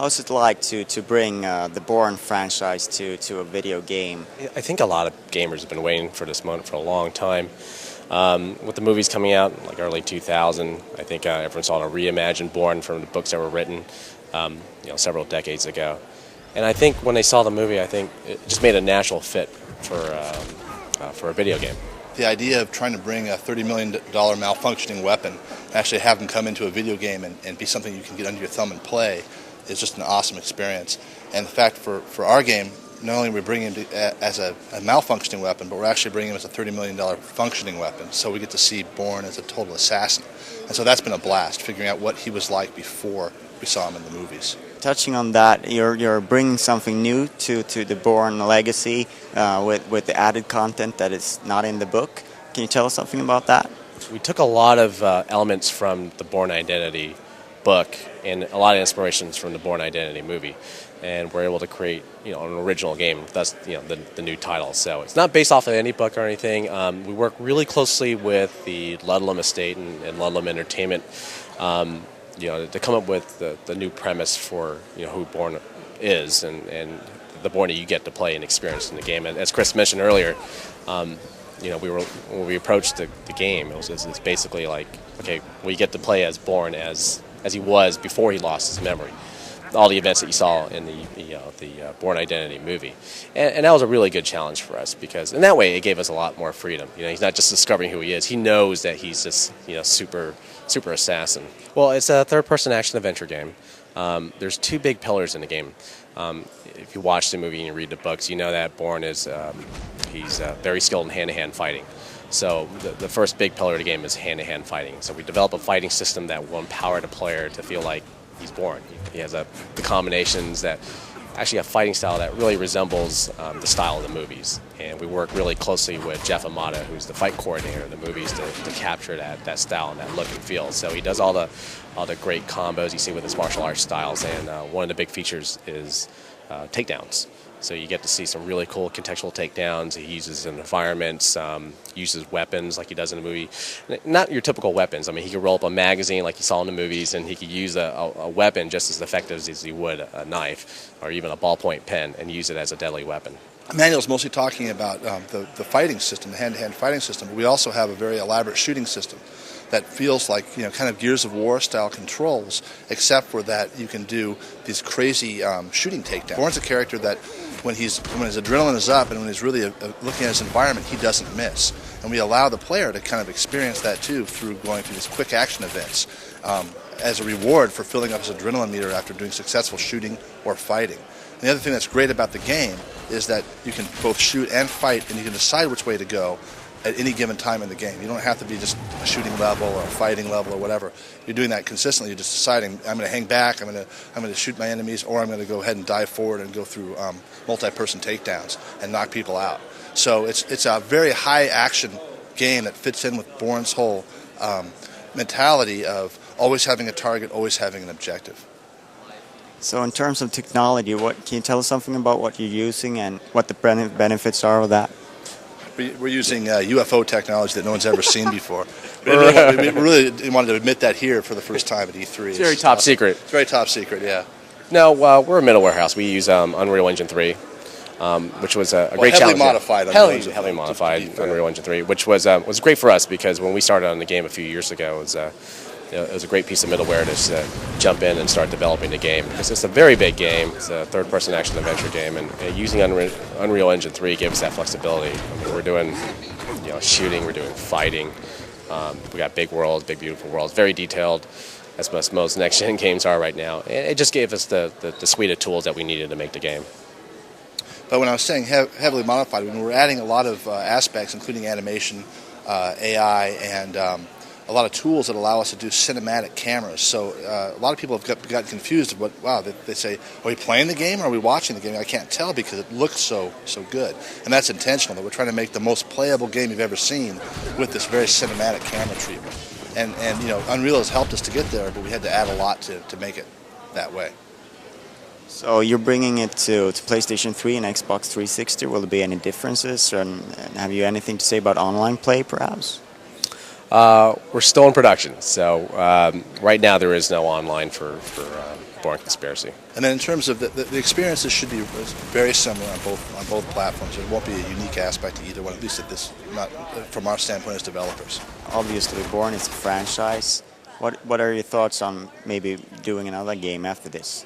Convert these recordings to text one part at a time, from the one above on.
How's it like to bring the Bourne franchise to a video game? I think a lot of gamers have been waiting for this moment for a long time. With the movies coming out like early 2000, I think everyone saw a reimagined Bourne from the books that were written several decades ago. And I think when they saw the movie, I think it just made a natural fit for a video game. The idea of trying to bring a $30 million malfunctioning weapon and actually have them come into a video game and be something you can get under your thumb and play is just an awesome experience. And the fact for our game, not only are we bringing it as a malfunctioning weapon, but we're actually bringing it as a $30 million functioning weapon. So we get to see Bourne as a total assassin. And so that's been a blast, figuring out what he was like before we saw him in the movies. Touching on that, you're bringing something new to the Bourne legacy with the added content that is not in the book. Can you tell us something about that? We took a lot of elements from the Bourne Identity book and a lot of inspirations from the Bourne Identity movie, and we're able to create an original game. That's the new title. So it's not based off of any book or anything. We work really closely with the Ludlum estate and Ludlum Entertainment. To come up with the new premise for who Bourne is and the Bourne that you get to play and experience in the game. And as Chris mentioned earlier, when we approached the game, it's basically like, okay, we get to play as Bourne as he was before he lost his memory. All the events that you saw in the Bourne Identity movie, and that was a really good challenge for us because in that way it gave us a lot more freedom. He's not just discovering who he is; he knows that he's this super assassin. Well, it's a third-person action-adventure game. There's two big pillars in the game. If you watch the movie and you read the books, you know that Bourne is he's very skilled in hand-to-hand fighting. So the first big pillar of the game is hand-to-hand fighting. So we develop a fighting system that will empower the player to feel like he's Bourne. He has the combinations that actually a fighting style that really resembles the style of the movies. And we work really closely with Jeff Amata, who's the fight coordinator of the movies, to capture that style and that look and feel. So he does all the great combos you see with his martial arts styles. And one of the big features is takedowns. So you get to see some really cool contextual takedowns. He uses in environments, uses weapons like he does in the movie. Not your typical weapons. I mean, he could roll up a magazine like you saw in the movies, and he could use a weapon just as effective as he would a knife or even a ballpoint pen and use it as a deadly weapon. Emmanuel's mostly talking about the fighting system, the hand-to-hand fighting system, but we also have a very elaborate shooting system that feels like kind of Gears of War style controls, except for that you can do these crazy shooting takedowns. Bourne's a character that when his adrenaline is up and when he's really looking at his environment, he doesn't miss. And we allow the player to kind of experience that too through going through these quick action events as a reward for filling up his adrenaline meter after doing successful shooting or fighting. And the other thing that's great about the game is that you can both shoot and fight, and you can decide which way to go at any given time in the game. You don't have to be just a shooting level or a fighting level or whatever. You're doing that consistently. You're just deciding, I'm going to hang back, I'm going to shoot my enemies, or I'm going to go ahead and dive forward and go through multi-person takedowns and knock people out. So it's a very high-action game that fits in with Bourne's whole mentality of always having a target, always having an objective. So in terms of technology, can you tell us something about what you're using and what the benefits are of that? We're using UFO technology that no one's ever seen before. We really wanted to admit that here for the first time at E3. It's very top secret. It's very top secret, yeah. No, we're a middleware house. We use Unreal Engine 3, which was a great challenge. Heavily modified Unreal Engine 3, which was great for us because when we started on the game a few years ago, it was a great piece of middleware to jump in and start developing the game. It's a very big game. It's a third-person action-adventure game, and using Unreal Engine 3 gave us that flexibility. I mean, we're doing shooting, we're doing fighting. We got big worlds, big beautiful worlds, very detailed, as most next-gen games are right now. And it just gave us the suite of tools that we needed to make the game. But when I was saying heavily modified, when we're adding a lot of aspects, including animation, AI, and a lot of tools that allow us to do cinematic cameras. So a lot of people have gotten confused. They say, are we playing the game or are we watching the game? I can't tell because it looks so good. And that's intentional, that we're trying to make the most playable game you've ever seen with this very cinematic camera treatment. And Unreal has helped us to get there, but we had to add a lot to make it that way. So you're bringing it to PlayStation 3 and Xbox 360. Will there be any differences? And have you anything to say about online play, perhaps? We're still in production, so right now there is no online for Bourne Conspiracy. And then in terms of the experiences should be very similar on both platforms. There won't be a unique aspect to either one, at least at this, not from our standpoint as developers. Obviously, Bourne is a franchise. What are your thoughts on maybe doing another game after this?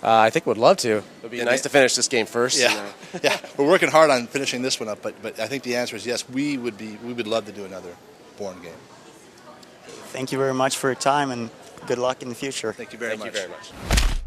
I think we'd love to. It would be nice to finish this game first. Yeah, yeah. We're working hard on finishing this one up, but I think the answer is yes. We would love to do another Bourne game. Thank you very much for your time, and good luck in the future. Thank you very much. Thank you very much.